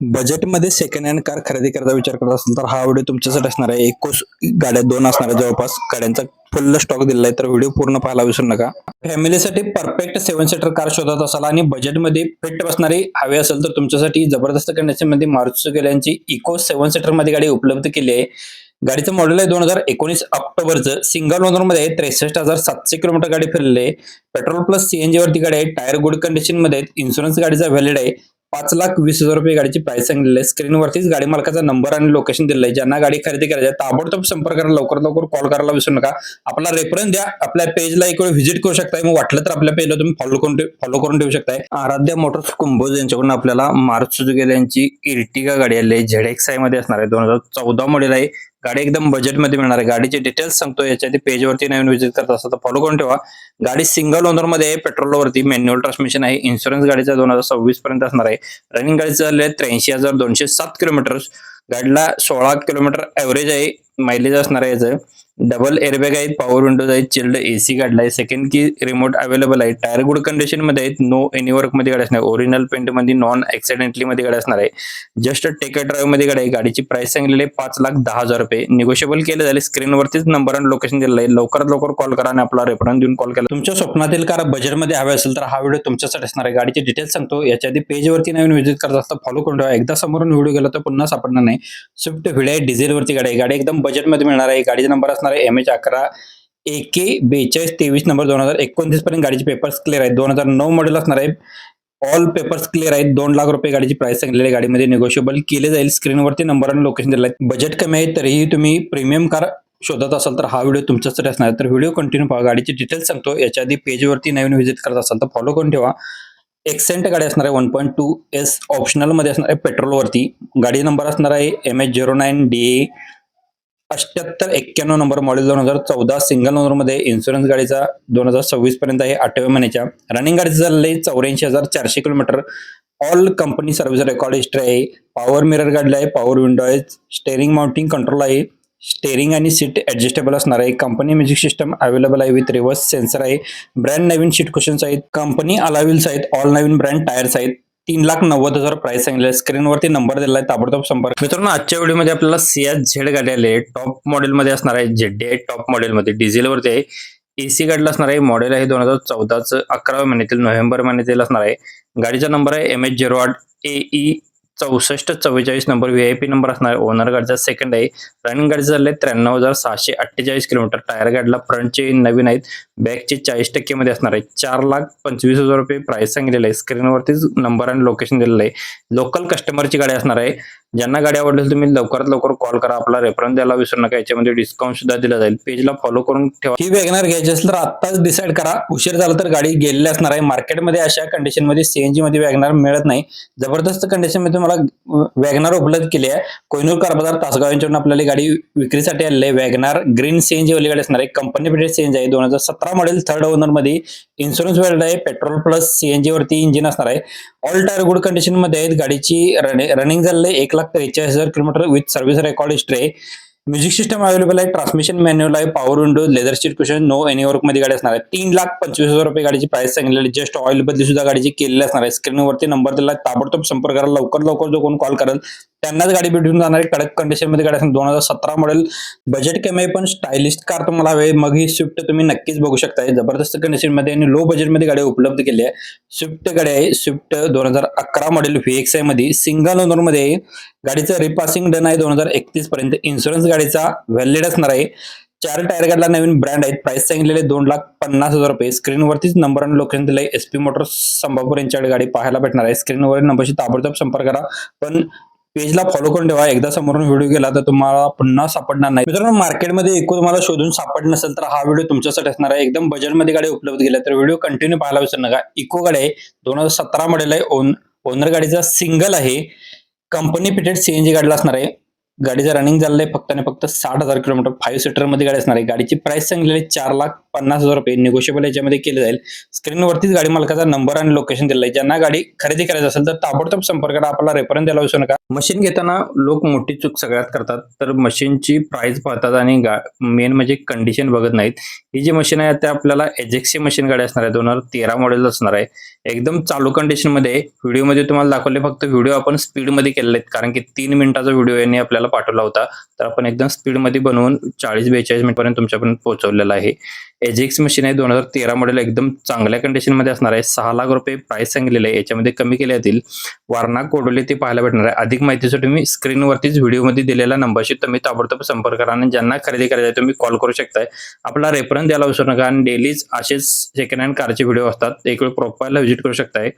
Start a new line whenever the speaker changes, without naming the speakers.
बजेटमध्ये second hand car खरेदी करायचा विचार करत असाल तर हा व्हिडिओ तुमच्यासाठी असणार आहे. 21 गाड्या, 2 असणार आहे जवळपास गाड्यांचा फुल स्टॉक दिलेला आहे, तर व्हिडिओ पूर्ण पाहायला विसरू नका. फॅमिलीसाठी परफेक्ट 7 सीटर कार शोधत असाल आणि बजेटमध्ये फिट बसणारी हवी असेल तर तुमच्यासाठी जबरदस्त कंडिशनमध्ये मारुती सुझुकी यांची इको 7 सीटर मध्ये गाडी उपलब्ध केली आहे. गाडीचं मॉडेल आहे 2019 ऑक्टोबरचं. सिंगल ओनर मध्ये 63,700 किलोमीटर गाडी फिरलेली आहे. पेट्रोल प्लस सीएनजी वरती गाडी आहे. टायर गुड कंडिशन मध्ये आहेत. इन्शुरन्स गाडीचा व्हॅलिड आहे. 5,20,000 रुपये गाडीची प्राइस सांगितलेली आहे. स्क्रीनवरतीच गाडी मालकाचा नंबर आणि लोकेशन दिलेलं आहे. ज्यांना गाडी खरेदी करायची आहे ताबडतोब संपर्क करा. लवकर लवकर कॉल करायला विसरू नका. आपला रेफरन्स द्या. आपल्या पेजला एक वेळ व्हिजिट करू शकताय. मग वाटलं तर आपल्या पेजला तुम्ही फॉलो करून ठेवू शकताय. आराध्या मोटर्स कुंभोज यांच्याकडून आपल्याला मारुती सुझुकी यांची इर्टिगा गाडी आली आहे. ZXi मध्ये असणार आहे. 2014 मॉडेल आहे. गाडी एकदम बजेटमध्ये मिळणार आहे. गाडीचे डिटेल्स सांगतो. याच्या आधी पेजवरती नवीन व्हिजिट करत असाल तर फॉलो करून ठेवा. गाडी सिंगल ओनर मध्ये आहे. पेट्रोलवरती मॅन्युअल ट्रान्समिशन आहे. इन्शुरन्स गाडीचा 2026 पर्यंत असणार आहे. रनिंग गाडीचं झाले 83,207 किलोमीटर. गाडीला 16 किलोमीटर ऍव्हरेज आहे. मायलेज असणार आहे याचं. डबल एअरबॅग आहेत. पॉवर विंडोज आहेत. चिल्ड एसी गाडला आहे. सेकंड की रिमोट अवेलेबल आहे. टायर गुड कंडिशन मध्ये आहेत. नो एनी वर्क मध्ये गाडी असणार. ओरिजिनल पेंट मध्ये, नॉन ऍक्सिडेंटली मध्ये गाडी असणार आहे. जस्ट टेक अ ड्राईव्ह मध्ये गाडी आहे. गाडीची प्राइस सांगितलेली आहे 5,10,000 रुपये. निगोशिएबल केले झाले. स्क्रीनवरतीच नंबर आणि लोकेशन दिलेलं आहे. लवकरात लवकर कॉल करा आणि आपला रेफरन्स देऊन कॉल केला. तुमच्या स्वप्नातील कार बजेटमध्ये हवे असेल तर हा व्हिडिओ तुमच्यासाठी असणार आहे. गाडीचे डिटेल्स सांगतो. याच्या आधी पेजवरती नवीन व्हिजिट करत असता फॉलो करून ठेवा. एकदा समोरून व्हिडिओ गेला तर पुन्हा सापडणार नाही. स्विफ्ट व्हिडिओ डिझेल वरती गाडी आहे. गाडी एकदम बजेटमध्ये मिळणार आहे. गाडीचा नंबर असणार आहे MH11 AK4223 नंबर. 2029 पर्यंत गाडीचे पेपर्स क्लिअर आहेत. 2009 मॉडेल असणार आहे. ऑल पेपर्स क्लिअर आहेत. 2 लाख रुपये गाडीची प्राइस सांगितलेली आहे. गाडीमध्ये निगोशिएबल केले जाईल. स्क्रीनवरती नंबर आणि लोकेशन दिलं आहे. बजेट कमी आहे तरीही तुम्ही प्रीमियम कार शोधत असाल तर हा व्हिडिओ तुमच्यासाठी असणार आहे. तर व्हिडिओ कंटिन्यू पहा. गाडीचे डिटेल्स सांगतो. याच्या आधी पेजवरती नवीन व्हिजिट करत असाल तर फॉलो करून ठेवा. एक्सेंट गाडी असणार आहे. 1.2S ऑप्शनल मध्ये असणार आहे. पेट्रोलवरती गाडी नंबर असणार आहे MH09DA 7891 number. Model 2014 single owner मध्ये. इन्शुरन्स गाडीचा 2026 पर्यंत आहे. 8व्या महिन्याच्या. रनिंग गाडीचं झालेलं आहे 84,400 kilometre. All company service record history आहे. पॉवर मिरर गाडीला आहे. पॉवर विंडो आहे. स्टेअरिंग माउंटिंग कंट्रोल आहे. स्टेअरिंग आणि सीट ऍडजस्टेबल असणार आहे. कंपनी म्युझिक सिस्टम अवेलेबल आहे विथ रिव्हर्स सेन्सर आहे. ब्रँड नवीन सीट कुशन्स आहेत. कंपनी अलाविल्स आहेत. ऑल नवीन ब्रँड टायर्स आहेत. 3,90,000 प्राइस सांगितले. स्क्रीनवरती नंबर दिला आहे. ताबडतोब संपर्क. मित्रांनो, आजच्या व्हिडिओमध्ये आपल्याला सियाज झेड गाडी आली आहे. टॉप मॉडेल मध्ये असणार आहे. ZD टॉप मॉडेल मध्ये डिझेल वरती आहे. एसी गाडीला असणार आहे. मॉडेल आहे 2014चं. 11व्या महिन्यातील नोव्हेंबर महिन्यातील असणार आहे. गाडीचा नंबर आहे MH08 AE 6444 number. VIP number असणार आहे. ओनर गाडीचा सेकंड आहे. रनिंग गाडीचं झालंय 93,648 किलोमीटर. टायर गाडीला फ्रंटचे नवीन आहेत. बॅकचे 40% मध्ये असणार आहे. 4,25,000 रुपये प्राइस सांगितलेलं आहे. स्क्रीनवरतीच नंबर आणि लोकेशन दिलेलं आहे. लोकल कस्टमरची गाडी असणार आहे. ज्यांना गाडी आवडेल तुम्ही लवकरात लवकर कॉल करा. आपला रेफरन्स द्यायला विसरू नका. याच्यामध्ये डिस्काउंट सुद्धा दिला जाईल. पेजला फॉलो करून ठेवा. ही वॅगनर घ्यायची असेल तर आत्ताच डिसाईड करा. उशीर झाला तर गाडी गेलेली असणार आहे. मार्केटमध्ये अशा कंडिशन मध्ये CNG मध्ये वॅगनर मिळत नाही. जबरदस्त कंडिशन मध्ये मला वॅगनर उपलब्ध केली आहे. कोहिनूर कार बाजार तासगाव यांच्याकडून आपल्याला गाडी विक्रीसाठी आलेली आहे. वॅगनर ग्रीन CNG वाली गाडी असणार आहे. कंपनी फिटेड CNG आहे. 2017 मॉडेल थर्ड ओनर मध्ये. इन्शुरन्स व्हॅलिड आहे. पेट्रोल प्लस CNG वरती इंजिन असणार आहे. ऑल टायर गुड कंडिशन मध्ये आहेत. गाडीची रनिंग झालेली आहे 1,43,000 kilometre with service record history आहे. म्युझिक सिस्टम अवेलेबल आहे. ट्रान्समिशन मॅन्युअल आहे. Power window, leather seat cushion, no any work मध्ये गाडी असणार आहे. 3,25,000 रुपये गाडीची प्राइस सांगितलेली. जस्ट ऑइल बदली सुद्धा गाडीची केलेली असणार आहे. स्क्रीनवरती नंबर दिला. ताबडतोब संपर्क करा. लवकर लवकर जो कोण कॉल करेल त्यांनाच गाडी भेटून जाणार आहे. कडक कंडिशन मध्ये गाडी असणार. 2017 मॉडेल. बजेट कमी आहे पण स्टायलिश कार तुम्हाला हवे मग ही स्विफ्ट तुम्ही नक्कीच बघू शकता. जबरदस्त कंडिशन मध्ये आणि लो बजेट मध्ये गाडी उपलब्ध केली आहे. स्विफ्ट गाडी आहे. स्विफ्ट 2011 मॉडेल VXi मध्ये. सिंगल ओनर मध्ये आहे. गाडीचं रिपासिंग डन आहे 2031 पर्यंत. इन्शुरन्स गाडीचा व्हॅलिड असणार आहे. 4 टायर गाडीला नवीन ब्रँड आहेत. प्राइस सांगितलेले 2,50,000 रुपये. स्क्रीनवरतीच नंबर आणि लोकेशन दिलंय. SP मोटर्स संभापूर यांच्याकडे गाडी पाहायला भेटणार आहे. स्क्रीनवर नंबरशी ताबडतोब संपर्क करा. पण पेजला फॉलो करून ठेवा. एकदा समोरून व्हिडिओ गेला तर तुम्हाला पुन्हा सापडणार नाही. मित्रांनो, मार्केटमध्ये एकूण तुम्हाला शोधून सापड नसेल तर हा व्हिडिओ तुमच्यासाठी असणार आहे. एकदम बजेटमध्ये गाडी उपलब्ध केल्या तर व्हिडिओ कंटिन्यू पाहायला विसरू नका. इको गाडी आहे. 2017 मॉडेल आहे. ओनर गाडीचा सिंगल आहे. कंपनी फिटेड CNG गाडीला असणार आहे. गाडीचं रनिंग झालेलं आहे फक्त आणि फक्त 60,000 किलोमीटर 5 सीटरमध्ये गाडी असणार आहे. गाडीची प्राइस सांगितलेली आहे ₹4,50,000 निगोशिएबल याच्यामध्ये केले जाईल. स्क्रीनवरतीच गाडी मालकाचा नंबर आणि लोकेशन दिलेलं आहे. ज्यांना गाडी खरेदी करायची असेल तर ताबडतोब संपर्क करा. आपला रेफरन्स द्यायला विसरू नका. मशीन घेताना लोक मोठी चूक सगळ्यात करतात. तर मशीनची प्राइस पाहतात आणि मेन म्हणजे कंडिशन बघत नाहीत. ही जी मशीन आहे ते आपल्याला एजेक्सची मशीन गाडी असणार आहे. 2013 मॉडेल असणार आहे. एकदम चालू कंडिशनमध्ये व्हिडिओमध्ये तुम्हाला दाखवले. फक्त व्हिडिओ आपण स्पीडमध्ये केलेले आहेत कारण की 3 मिनिटाचा व्हिडिओ यांनी आपल्याला पाठवला होता. तर आपण एकदम स्पीडमध्ये बनवून 40-42 मिनिटपर्यंत तुमच्यापर्यंत पोहोचवलेला आहे. एजेक्स मशीन आहे 2013 मॉडेल एकदम चांगल्या कंडिशनमध्ये असणार आहे. ₹6,00,000 प्राइस सांगितलेलं आहे. याच्यामध्ये कमी केले जातील. वारणा कोडोली ते पाहायला भेटणार आहे. अधिक माहितीसाठी तुम्ही स्क्रीनवरतीच व्हिडिओमध्ये दिलेल्या नंबरशी तुम्ही ताबडतोब संपर्क करा आणि ज्यांना खरेदी करायची आहे तुम्ही कॉल करू शकताय. आपला रेफरन्स द्यायला विसरू नका आणि डेलीच असेच सेकंड हँड कारचे व्हिडिओ असतात. एक वेळ प्रोफाईलला व्हिजिट करू शकताय.